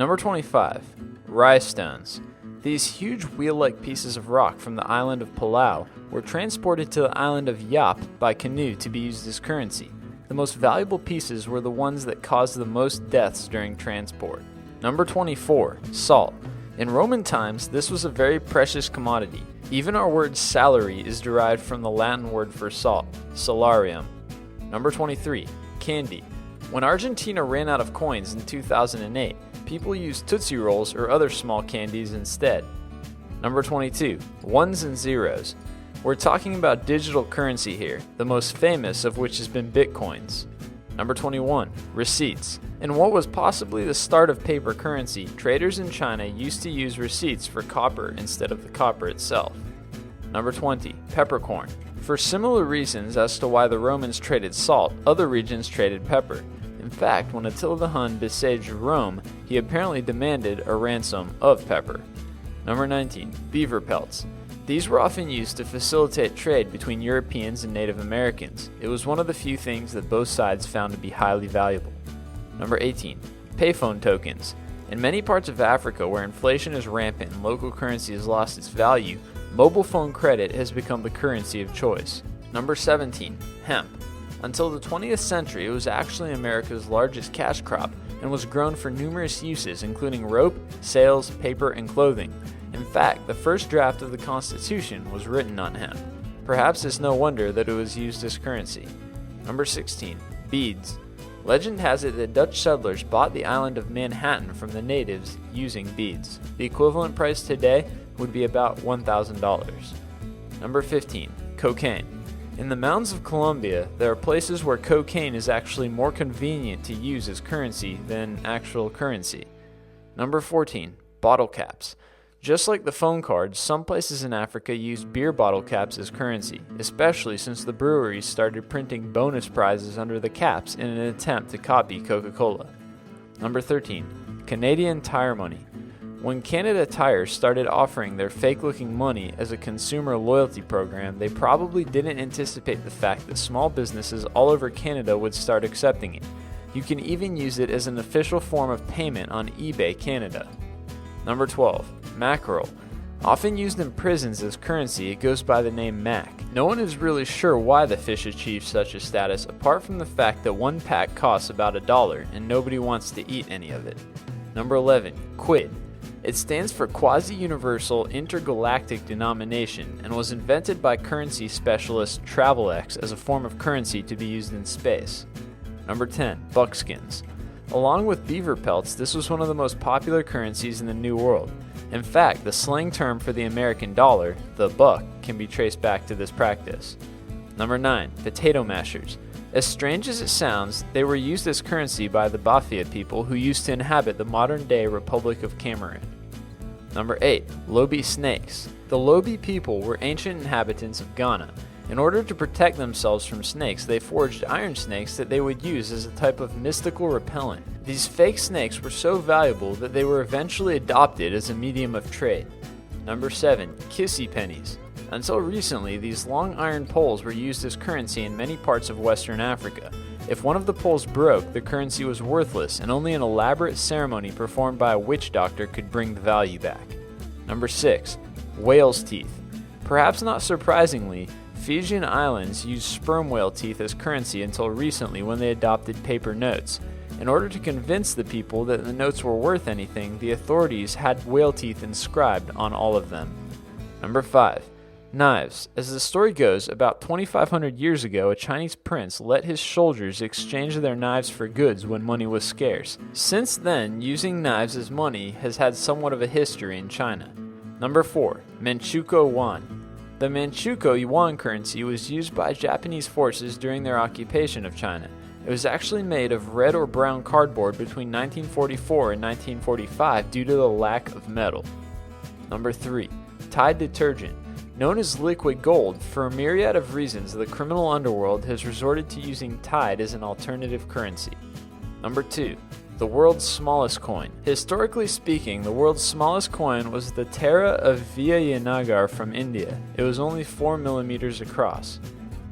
Number 25. Rai Stones. These huge wheel-like pieces of rock from the island of Palau were transported to the island of Yap by canoe to be used as currency. The most valuable pieces were the ones that caused the most deaths during transport. Number 24. Salt. In Roman times, this was a very precious commodity. Even our word salary is derived from the Latin word for salt, salarium. Number 23. Candy. When Argentina ran out of coins in 2008, people used Tootsie Rolls or other small candies instead. Number 22. Ones and zeros. We're talking about digital currency here, the most famous of which has been Bitcoins. Number 21. Receipts. In what was possibly the start of paper currency, traders in China used to use receipts for copper instead of the copper itself. Number 20. Peppercorn. For similar reasons as to why the Romans traded salt, other regions traded pepper. In fact, when Attila the Hun besieged Rome, he apparently demanded a ransom of pepper. Number 19. Beaver Pelts. These were often used to facilitate trade between Europeans and Native Americans. It was one of the few things that both sides found to be highly valuable. Number 18. Payphone tokens. In many parts of Africa where inflation is rampant and local currency has lost its value, mobile phone credit has become the currency of choice. Number 17. Hemp. Until the 20th century, it was actually America's largest cash crop and was grown for numerous uses, including rope, sails, paper, and clothing. In fact, the first draft of the Constitution was written on hemp. Perhaps it's no wonder that it was used as currency. Number 16. Beads. Legend has it that Dutch settlers bought the island of Manhattan from the natives using beads. The equivalent price today would be about $1,000. Number 15. Cocaine. In the mountains of Colombia, there are places where cocaine is actually more convenient to use as currency than actual currency. Number 14. Bottle caps. Just like the phone cards, some places in Africa use beer bottle caps as currency, especially since the breweries started printing bonus prizes under the caps in an attempt to copy Coca-Cola. Number 13. Canadian Tire Money. When Canada Tire started offering their fake-looking money as a consumer loyalty program, they probably didn't anticipate the fact that small businesses all over Canada would start accepting it. You can even use it as an official form of payment on eBay Canada. Number 12. Mackerel. Often used in prisons as currency, it goes by the name Mac. No one is really sure why the fish achieved such a status apart from the fact that one pack costs about $1 and nobody wants to eat any of it. Number 11. QUID. It stands for Quasi-Universal Intergalactic Denomination and was invented by currency specialist TravelX as a form of currency to be used in space. Number 10. Buckskins. Along with beaver pelts, this was one of the most popular currencies in the New World. In fact, the slang term for the American dollar, the buck, can be traced back to this practice. Number 9. Potato mashers. As strange as it sounds, they were used as currency by the Bafia people who used to inhabit the modern-day Republic of Cameroon. Number 8. Lobi snakes. The Lobi people were ancient inhabitants of Ghana. In order to protect themselves from snakes, they forged iron snakes that they would use as a type of mystical repellent. These fake snakes were so valuable that they were eventually adopted as a medium of trade. Number 7. Kissi pennies. Until recently, these long iron poles were used as currency in many parts of Western Africa. If one of the poles broke, the currency was worthless, and only an elaborate ceremony performed by a witch doctor could bring the value back. Number 6. Whale's teeth. Perhaps not surprisingly, Fijian islands used sperm whale teeth as currency until recently when they adopted paper notes. In order to convince the people that the notes were worth anything, the authorities had whale teeth inscribed on all of them. Number 5. Knives. As the story goes, about 2,500 years ago, a Chinese prince let his soldiers exchange their knives for goods when money was scarce. Since then, using knives as money has had somewhat of a history in China. Number 4. Manchuko Yuan. The Manchuko Yuan currency was used by Japanese forces during their occupation of China. It was actually made of red or brown cardboard between 1944 and 1945 due to the lack of metal. Number 3. Tide detergent. Known as liquid gold, for a myriad of reasons, the criminal underworld has resorted to using Tide as an alternative currency. Number 2. The world's smallest coin. Historically speaking, the world's smallest coin was the Tara of Vijayanagar from India. It was only 4 millimeters across.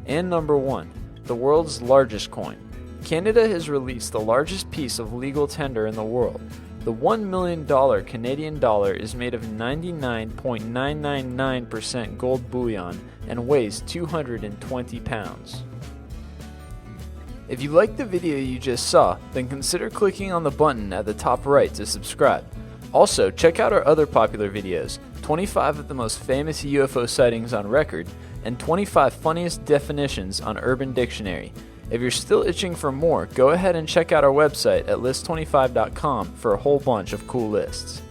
And number 1. The world's largest coin. Canada has released the largest piece of legal tender in the world. The $1 million Canadian dollar is made of 99.999% gold bullion and weighs 220 pounds. If you liked the video you just saw, then consider clicking on the button at the top right to subscribe. Also, check out our other popular videos, 25 of the most famous UFO sightings on record, and 25 funniest definitions on Urban Dictionary. If you're still itching for more, go ahead and check out our website at list25.com for a whole bunch of cool lists.